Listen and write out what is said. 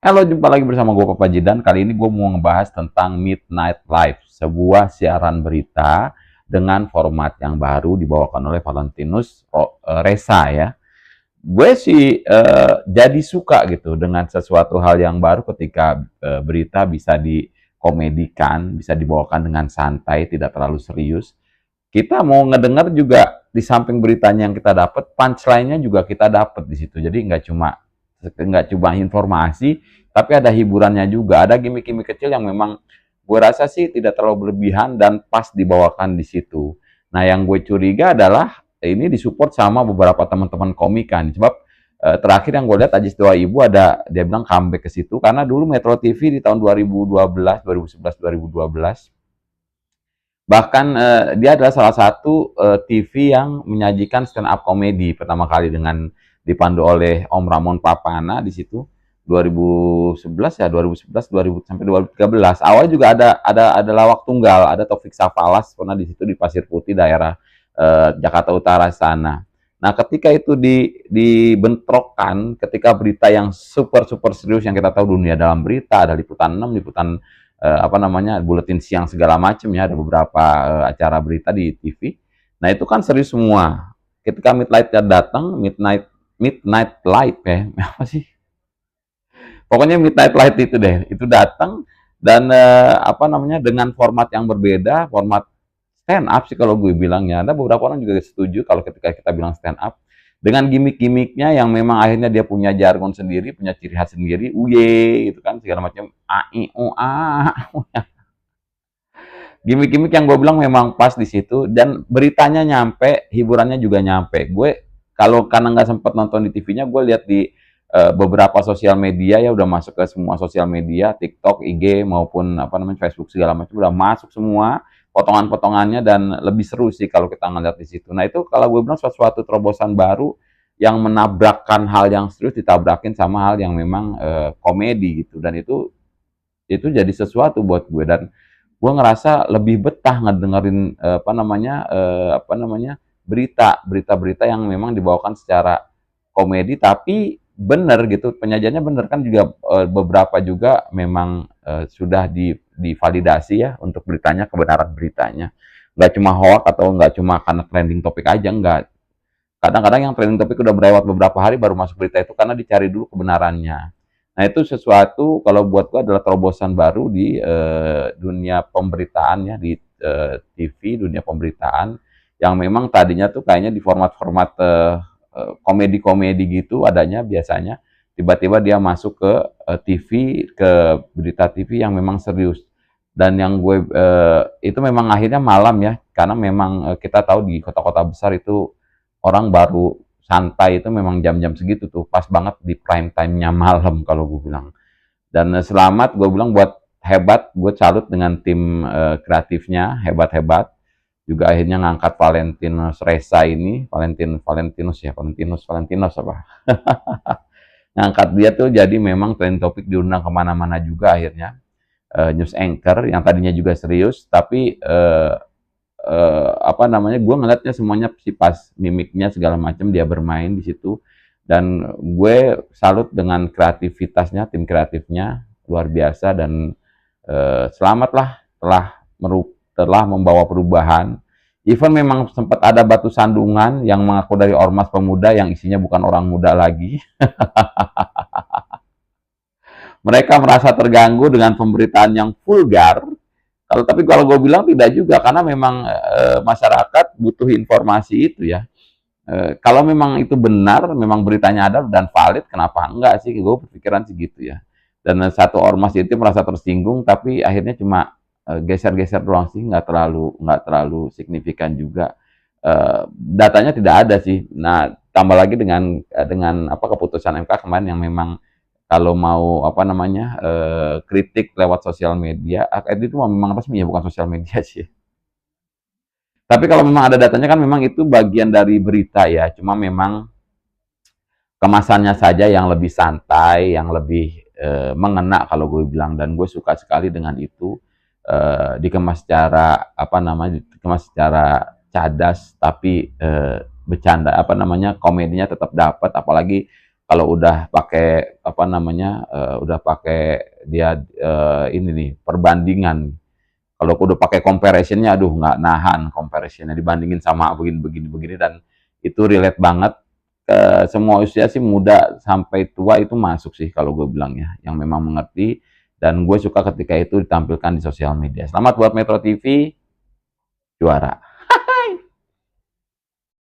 Halo, jumpa lagi bersama gue Papa Jidan. Kali ini gue mau ngebahas tentang Midnight Live, sebuah siaran berita dengan format yang baru dibawakan oleh Valentinus Reza ya. Gue sih jadi suka gitu dengan sesuatu hal yang baru ketika berita bisa dikomedikan, bisa dibawakan dengan santai, tidak terlalu serius. Kita mau ngedengar juga di samping beritanya yang kita dapat, punchline-nya juga kita dapat di situ. Jadi nggak cuma informasi, tapi ada hiburannya juga. Ada gimmick-gimmick kecil yang memang gue rasa sih tidak terlalu berlebihan dan pas dibawakan di situ. Nah, yang gue curiga adalah ini disupport sama beberapa teman-teman komikan. Sebab terakhir yang gue lihat Ajis Doa Ibu ada dia bilang comeback ke situ karena dulu Metro TV di tahun 2012, 2011, 2012 bahkan dia adalah salah satu TV yang menyajikan stand up comedy pertama kali dengan dipandu oleh Om Ramon Papana di situ 2011 ya 2011 2000 sampai 2013. Awal juga ada lawak tunggal, ada Taufik Safalas pernah di situ di Pasir Putih daerah Jakarta Utara sana. Nah, ketika itu dibentrokkan, ketika berita yang super super serius yang kita tahu dunia dalam berita, ada liputan 6, liputan apa namanya, buletin siang segala macam ya, ada beberapa acara berita di TV. Nah, itu kan serius semua. Ketika Midnight datang, Midnight Midnight Light ya, apa sih? Pokoknya Midnight Light itu deh, itu datang dan apa namanya dengan format yang berbeda, format stand up sih kalau gue bilangnya. Ada beberapa orang juga setuju kalau ketika kita bilang stand up dengan gimmick-gimmicknya yang memang akhirnya dia punya jargon sendiri, punya ciri khas sendiri, uye gitu kan segala macam a i u a. Gimmick-gimmick yang gue bilang memang pas di situ dan beritanya nyampe, hiburannya juga nyampe. Gue kalau karena nggak sempat nonton di TV-nya, gue lihat di beberapa sosial media ya udah masuk ke semua sosial media, TikTok, IG maupun apa namanya Facebook segala macam udah masuk semua potongan-potongannya dan lebih seru sih kalau kita ngeliat di situ. Nah itu kalau gue bilang sesuatu terobosan baru yang menabrakkan hal yang serius ditabrakin sama hal yang memang komedi gitu dan itu jadi sesuatu buat gue dan gue ngerasa lebih betah ngedengerin apa namanya berita-berita yang memang dibawakan secara komedi tapi bener gitu penyajiannya bener kan juga beberapa juga memang sudah divalidasi ya untuk beritanya kebenaran beritanya nggak cuma hoax atau nggak cuma karena trending topik aja nggak kadang-kadang yang trending topik udah berlewat beberapa hari baru masuk berita itu karena dicari dulu kebenarannya. Nah itu sesuatu kalau buat gua adalah terobosan baru di dunia pemberitaan ya di TV dunia pemberitaan yang memang tadinya tuh kayaknya di format-format komedi-komedi gitu adanya biasanya tiba-tiba dia masuk ke TV ke berita TV yang memang serius dan yang gue itu memang akhirnya malam ya karena memang kita tahu di kota-kota besar itu orang baru santai itu memang jam-jam segitu tuh pas banget di prime time-nya malam kalau gue bilang dan selamat gue bilang buat hebat gue salut dengan tim kreatifnya hebat-hebat juga akhirnya ngangkat Valentinus Reza ini Valentinos apa ngangkat dia tuh jadi memang trend topik diundang kemana-mana juga akhirnya news anchor yang tadinya juga serius tapi apa namanya gue ngeliatnya semuanya sih pas mimiknya segala macam dia bermain di situ dan gue salut dengan kreativitasnya tim kreatifnya luar biasa dan selamatlah telah membawa perubahan. Even memang sempat ada batu sandungan yang mengaku dari ormas pemuda yang isinya bukan orang muda lagi. Mereka merasa terganggu dengan pemberitaan yang vulgar. Tapi kalau gue bilang tidak juga karena memang masyarakat butuh informasi itu ya. Kalau memang itu benar, memang beritanya ada dan valid, kenapa enggak sih? Gue berpikiran sih gitu ya. Dan satu ormas itu merasa tersinggung, tapi akhirnya cuma geser-geser doang sih, nggak terlalu signifikan juga. Datanya tidak ada sih. Nah, tambah lagi dengan apa keputusan MK kemarin yang memang kalau mau apa namanya kritik lewat sosial media, itu memang resmi ya bukan sosial media sih. Tapi kalau memang ada datanya kan memang itu bagian dari berita ya. Cuma memang kemasannya saja yang lebih santai, yang lebih mengena kalau gue bilang dan gue suka sekali dengan itu dikemas secara apa namanya dikemas secara cadas tapi bercanda apa namanya komedinya tetap dapat apalagi kalau udah pakai apa namanya, udah pakai dia ini nih perbandingan. Kalau aku udah pakai comparison-nya, aduh nggak nahan comparison-nya dibandingin sama begini dan itu relate banget. Semua usia sih muda sampai tua itu masuk sih kalau gue bilang ya, yang memang mengerti dan gue suka ketika itu ditampilkan di sosial media. Selamat buat Metro TV, juara.